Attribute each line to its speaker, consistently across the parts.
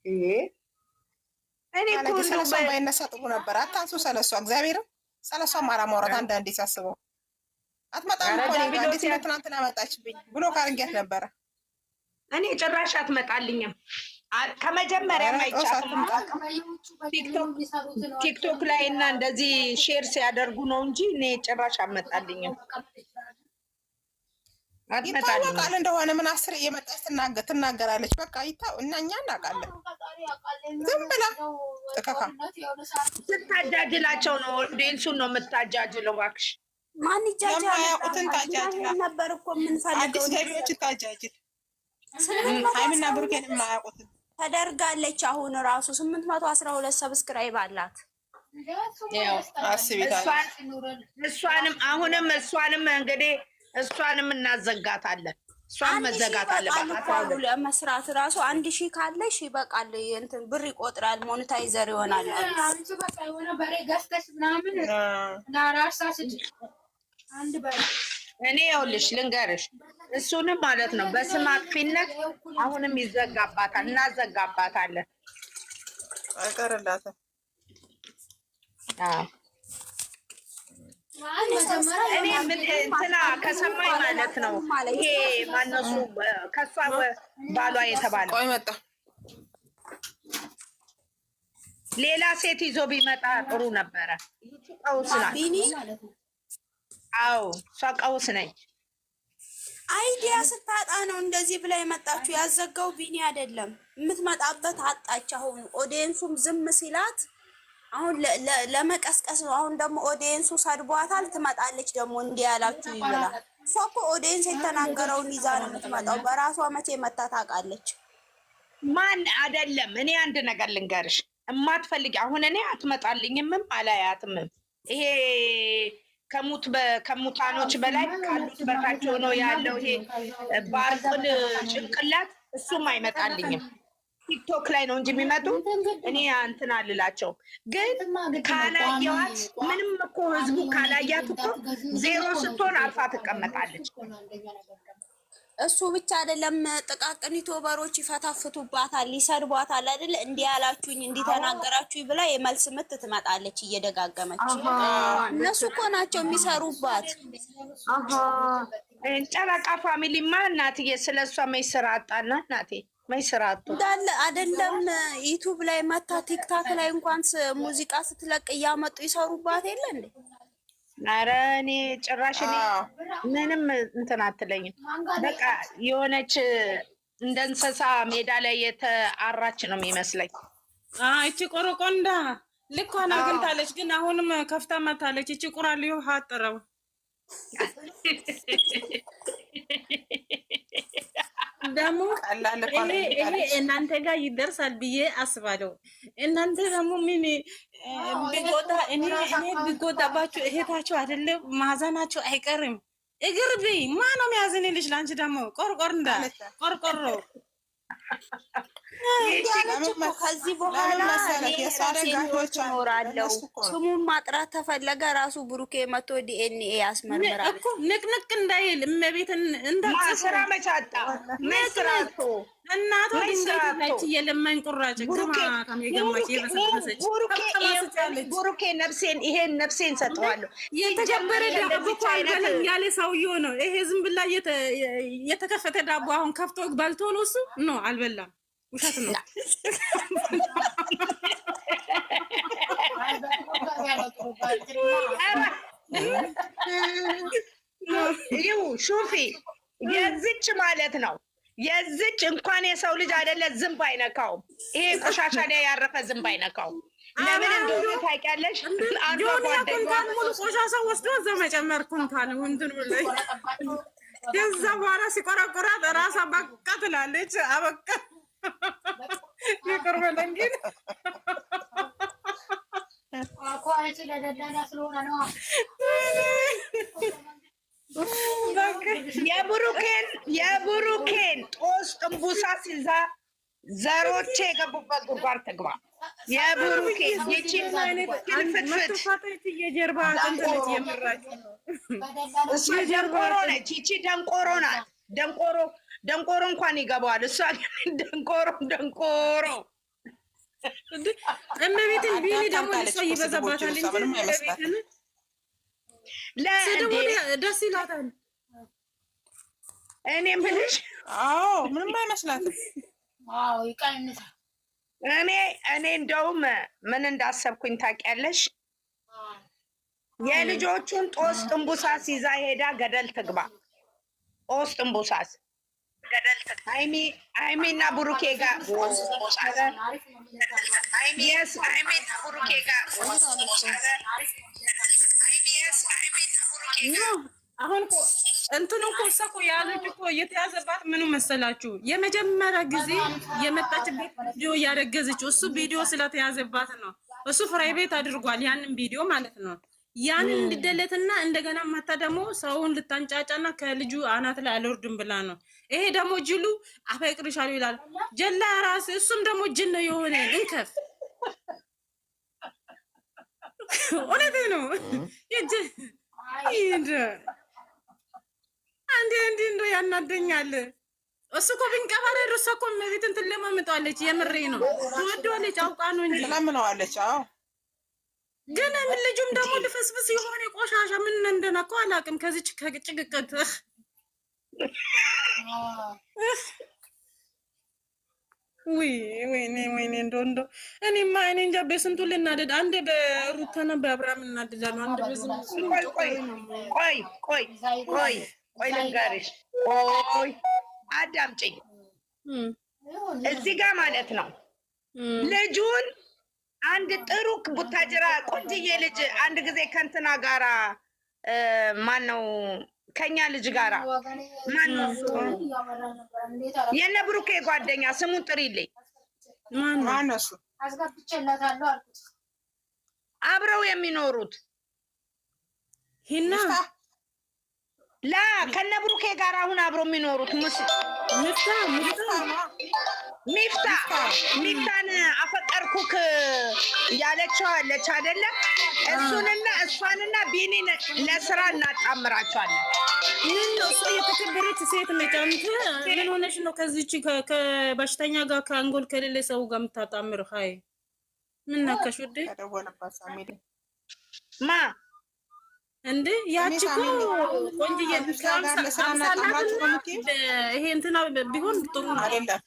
Speaker 1: እኔ እኮ
Speaker 2: ስለሷ ባይነሳ ጥሩ ነበር። አታንሱ ስለሷ እግዚአብሔርም ስለሷ ማራ ማውራት አንዳንዴ ሳስበው አትመጣም እኮ ነው እንዴት ነው ትናንትና መጣችብኝ ብሎ ካርጊያት ነበረ።
Speaker 1: እኔ ጭራሽ አትመጣልኝም ከመጀመሪያ ማይቻልም ቲክቶክ ላይ እና እንደዚህ ሼር ሲያደርጉ ነው እንጂ እኔ ጭራሽ አትመጣልኝም።
Speaker 2: ይታወቃል እንደሆነ ምን አስር እየመጣች ትናገራለች። በቃ እና እኛ እናውቃለን። ዝም ብላ ጥከካ
Speaker 1: ስታጃጅላቸው ነው ዴንሱን ነው የምታጃጅለው። እባክሽ
Speaker 3: ማን ይጃጃል?
Speaker 2: የማያውቁትን ታጃጅላ
Speaker 3: ነበር እኮ የምንፈልገው
Speaker 2: አዲስ ገቢዎች ታጃጅል ሃይምና ብሩኬን የማያውቁትን
Speaker 3: ተደርጋለች። አሁን ራሱ 812 ሰብስክራይብ አላት።
Speaker 1: እሷንም አሁንም እሷንም እንግዲህ እሷንም እናዘጋታለን። እሷን መዘጋት አለባት።
Speaker 3: ለመስራት ራሱ 1000 ካለሽ ይበቃል። እንትን ብር ይቆጥራል፣ ሞኔታይዘር ይሆናል።
Speaker 1: እኔ ይኸውልሽ ልንገርሽ፣ እሱንም ማለት ነው በስም አጥፊነት አሁንም ይዘጋባታል፣ እናዘጋባታለን።
Speaker 2: አይቀርላትም።
Speaker 1: እኔ ምን እንትና ከሰማይ ማለት ነው ይሄ ማነሱ ከሷ ባሏ የተባለ
Speaker 2: ቆይ መጣ
Speaker 1: ሌላ ሴት ይዞ ቢመጣ ጥሩ ነበረ። ይቺ ቀውስ ናት። አዎ እሷ ቀውስ ነች።
Speaker 3: አይዲያ ስታጣ ነው እንደዚህ ብላ የመጣችሁ። ያዘጋው ቢኒ አይደለም፣ የምትመጣበት አጣች። አሁን ኦዲየንሱም ዝም ሲላት አሁን ለመቀስቀስ ነው። አሁን ደግሞ ኦዲየንሱ ሰድቧታል፣ ትመጣለች ደግሞ እንዲህ ያላችሁ ይብላል። እሷ እኮ ኦዲየንስ የተናገረውን ይዛ ነው የምትመጣው። በራሷ መቼ መታ ታውቃለች?
Speaker 1: ማን አይደለም። እኔ አንድ ነገር ልንገርሽ፣ እማትፈልጊ አሁን እኔ አትመጣልኝምም አላያትምም። ይሄ ከሙታኖች በላይ ካሉት በታች ሆኖ ያለው ይሄ ባርቅል ጭንቅላት እሱም አይመጣልኝም። ቲክቶክ ላይ ነው እንጂ የሚመጡ እኔ እንትን አልላቸው። ግን ካላየዋት ምንም እኮ ህዝቡ ካላያት እኮ ዜሮ ስትሆን አልፋ ትቀመጣለች።
Speaker 3: እሱ ብቻ አይደለም፣ ጥቃቅን ዩቲዩበሮች ይፈታፍቱባታል፣ ይሰድቧታል አይደል? እንዲህ ያላችሁኝ እንዲህ ተናገራችሁኝ ብላ የመልስ ምት ትመጣለች እየደጋገመች። እነሱ እኮ ናቸው የሚሰሩባት።
Speaker 1: ጨረቃ ፋሚሊማ እናትዬ ስለሷ መይስራ አጣና እናቴ መይስራቱ
Speaker 3: እንዳለ አይደለም። ዩቲዩብ ላይ መታ ቲክታክ ላይ እንኳን ሙዚቃ ስትለቅ እያመጡ ይሰሩባት የለ እንዴ?
Speaker 1: ኧረ እኔ ጭራሽ እኔ ምንም እንትን አትለኝም። በቃ የሆነች እንደ እንስሳ ሜዳ ላይ የተአራች ነው የሚመስለኝ።
Speaker 4: እቺ ቆረቆንዳ ልኳን አግኝታለች፣ ግን አሁንም ከፍታ መታለች። እቺ ቁራልዩ ሀጥረው ደግሞ ይሄ እናንተ ጋር ይደርሳል ብዬ አስባለሁ። እናንተ ደግሞ ምን ቢጎዳ እኔ ቢጎዳባችሁ እህታችሁ አይደለም ማዘናችሁ አይቀርም። እግር ብይ ማነው የሚያዝንልሽ? ለአንቺ ደግሞ ቆርቆር እንዳለ ቆርቆሮ
Speaker 3: ከዚህ በኋላ እኖራለሁ። ስሙን ማጥራት ተፈለገ ራሱ ብሩኬ መቶ ዲኤንኤ ያስመርምራል
Speaker 4: እኮ ንቅንቅ እንዳይል እመቤትን
Speaker 1: እንዳስራ መቻጣ መስራቶ
Speaker 4: እናቷ ድንጋይታች የለማኝ ቁራጭ ግማ ከመገማች የበሰበሰች
Speaker 1: ብሩኬ ነፍሴን ይሄን ነፍሴን ሰጠዋለሁ።
Speaker 4: የተከበረ ዳቦ አልበላም ያለ ሰውዬው ነው። ይሄ ዝም ብላ የተከፈተ ዳቦ አሁን ከፍቶ በልቶ ነው እሱ ነው አልበላም። ውሸት ነው።
Speaker 1: ይው ሹፊ የዝች ማለት ነው የዝች እንኳን የሰው ልጅ አይደለ ዝንብ አይነካውም። ይሄ ቆሻሻ ላይ ያረፈ ዝንብ አይነካውም። ለምን እንደሆነ ታውቂያለሽ? አንዱ
Speaker 4: ጓደኛው ሙሉ ቆሻሻ ወስዶ እዛ መጨመር ኩንታን እንትን ብለኝ ከዛ በኋላ ሲቆረቆራት ራሳ በቃ ትላለች። አበቃ ይቅር በለኝ ግን
Speaker 1: የብሩኬን ጦስ ጥንቡሳ ሲዛ ዘሮቼ የገቡበት ጉድጓድ ትግባ። የብሩኬን ይቺን ፍትፍት
Speaker 4: የጀርባ ቅንጥልት የምራች
Speaker 1: እሷ ደንቆሮ ነች። ይቺ ደንቆሮ ናት። ደንቆሮ እንኳን ይገባዋል። እሷ ደንቆሮ
Speaker 4: እመቤትን ቢኒ ደግሞ እሷ ይበዛባታል እንጂ እመቤትን ለእንዴ ደስ ይላታል።
Speaker 1: እኔ ምንሽ
Speaker 2: ምንም አይመስላትም።
Speaker 5: ይቀንሳል።
Speaker 1: እኔ እንደውም ምን እንዳሰብኩኝ ታውቂያለሽ? የልጆቹን ጦስ ጥንቡሳስ ይዛ ሄዳ ገደል ትግባ። ጦስ ጥንቡሳስ ሃይሚና ብሩኬ ጋር
Speaker 4: አሁን እንትኑ እኮ እሷ እኮ ያለች እኮ የተያዘባት ምኑ መሰላችሁ? የመጀመሪያ ጊዜ የመጣችበት ቪዲዮ ያረገዘችው እሱ ቪዲዮ ስለተያዘባት ነው። እሱ ፕራይቬት አድርጓል ያንን ቪዲዮ ማለት ነው። ያንን እንዲደለትና እንደገና ማታ ደግሞ ሰውን ልታንጫጫና ከልጁ አናት ላይ አልወርድም ብላ ነው። ይሄ ደግሞ ጅሉ አፈቅርሻለሁ ይላል ጀላ ራስ። እሱም ደግሞ ጅን ነው የሆነ እንከፍ። እውነቴ ነው አንዴ እንደው ያናደኛል። እሱ እኮ ቢንቀባረር እሷ እኮ እመቤትን ትለማምጠዋለች። የምሬ ነው ትወደዋለች፣ አውቃ ነው እንጂ
Speaker 2: ትለምነዋለች። አዎ
Speaker 4: ግን ምን ልጁም ደግሞ ልፍስፍስ የሆነ ቆሻሻ ምን እንደነካው አላውቅም። ከዚች ከጭቅቅት ወይኔ እንደው እኔማ እኔ እንጃ በስንቱ ልናደድ። አንዴ በሩታና በአብርሃም እናደዳለሁ። አንድ በዝም
Speaker 1: ቆይ ልንገርሽ፣ አዳምጪኝ። እዚህ ጋር ማለት ነው ልጁን አንድ ጥሩ ቡታጅራ ቆንጅዬ ልጅ አንድ ጊዜ ከንትና ጋራ ማነው ከኛ ልጅ ጋራ ማነው የነ ብሩኬ ጓደኛ ስሙን ጥሪልኝ።
Speaker 2: ማነው እሱ?
Speaker 5: አስገብቼለታለሁ አልኩት።
Speaker 1: አብረው የሚኖሩት
Speaker 4: ሂና
Speaker 1: ላ ከነ ብሩኬ ጋር አሁን አብረው የሚኖሩት ሚፍታን አፈቀርኩክ ያለችው አለች አይደለ? እሱንና እሷንና ቢኒን ለስራ እናጣምራቸዋለን።
Speaker 4: ምን ነው እሷ የተከበረች ሴት ነች። አንተ ምን ሆነሽ ነው ከዚች ከበሽተኛ ጋር ከአንጎል ከሌለ ሰው ጋር የምታጣምር? ሃይ ምን ነካሽ ውዴ?
Speaker 1: ማ
Speaker 4: እንዴ ያቺ እኮ ቆንጆዬ ይሄ እንትና ቢሆን ጥሩ ነው
Speaker 2: አይደለም።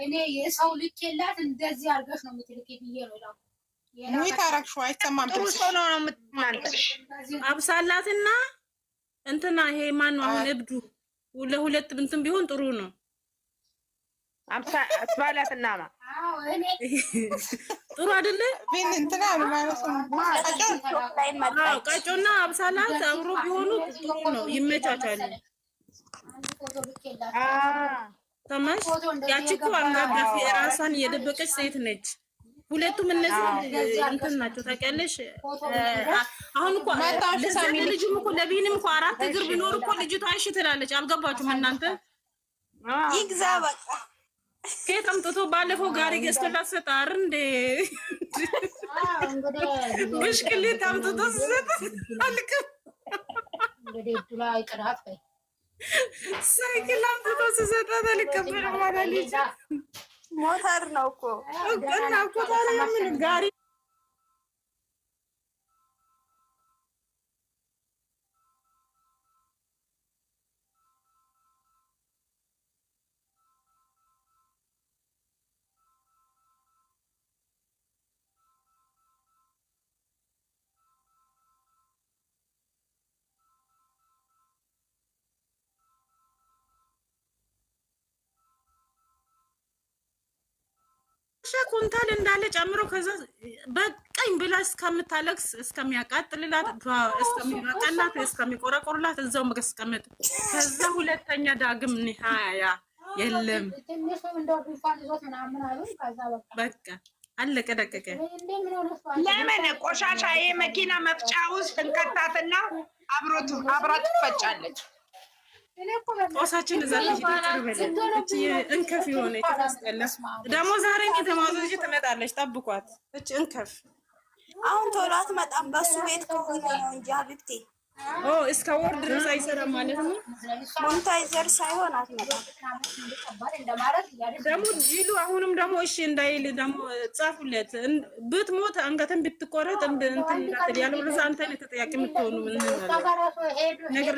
Speaker 5: እኔ የሰው ልክ የላት እንደዚህ አድርገሽ ነው የምትልኪ ብዬ ነው።
Speaker 2: ሙይ ታረክሽው አይሰማም።
Speaker 1: ጥሩ ሰው ነው የምትናንተ
Speaker 4: አብሳላትና እንትና ይሄ ማን ነው አሁን እብዱ ለሁለት እንትን ቢሆን ጥሩ ነው።
Speaker 1: አብሳላትና
Speaker 4: ጥሩ አይደለ?
Speaker 2: ቢን እንትና ማለት ነው
Speaker 4: ቀጮና አብሳላት አብሮ ቢሆኑ ጥሩ ነው፣ ይመቻቻሉ። ተማሽ ያቺ እኮ አንጋጋፊ ራሷን የደበቀች ሴት ነች። ሁለቱም እነዚህ እንትን ናቸው ታውቂያለሽ። አሁን እኮ ልጅም እኮ ለቢንም እኮ አራት እግር ቢኖር እኮ ልጅቷ እሺ ትላለች። አልገባችሁም እናንተ?
Speaker 3: ይግዛ በቃ
Speaker 4: ከየት አምጥቶ ባለፈው ጋሪ ገዝቶላት ሰጣር እንዴ ብስክሌት አምጥቶ ሰጣ አልከም
Speaker 5: እንግዲህ ዱላ ይቀራፍ
Speaker 4: ሳይክል አምጥቶ ሰጣት አልከም ማለት
Speaker 3: ሞተር ነው እኮ
Speaker 4: እና እኮ ታዲያ ምን ጋሪ ኩንታል እንዳለ ጨምሮ ከዛ በቀኝ ብላ እስከምታለቅስ እስከሚያቃጥልላት እስከሚያቀላት እስከሚቆረቆርላት እዛው መስቀመጥ። ከዛ ሁለተኛ ዳግም ንሃያ የለም በቃ አለቀ ደቀቀ።
Speaker 1: ለምን ቆሻሻ የመኪና መፍጫ ውስጥ እንከታትና አብራት ትፈጫለች።
Speaker 4: ጦሳችን እዛ እንከፍ የሆነ የተስጠለስ ደግሞ ዛሬ የተማዘች ትመጣለች። ጠብቋት። እች እንከፍ
Speaker 3: አሁን ቶሎ አትመጣም። በሱ ቤት ከሆነ ነው እንጂ ሀቢብቴ
Speaker 4: እስከ ወር ድረስ አይሰራም ማለት ነው።
Speaker 3: ሞንታይዘር ሳይሆን አትመጣም
Speaker 4: ደግሞ ዲሉ አሁንም ደግሞ እሺ እንዳይል ደግሞ ጻፉለት። ብትሞት አንገትን ብትቆረጥ እንትን ያለው ለዛ አንተ ነህ ተጠያቂ የምትሆኑ ምን ነገር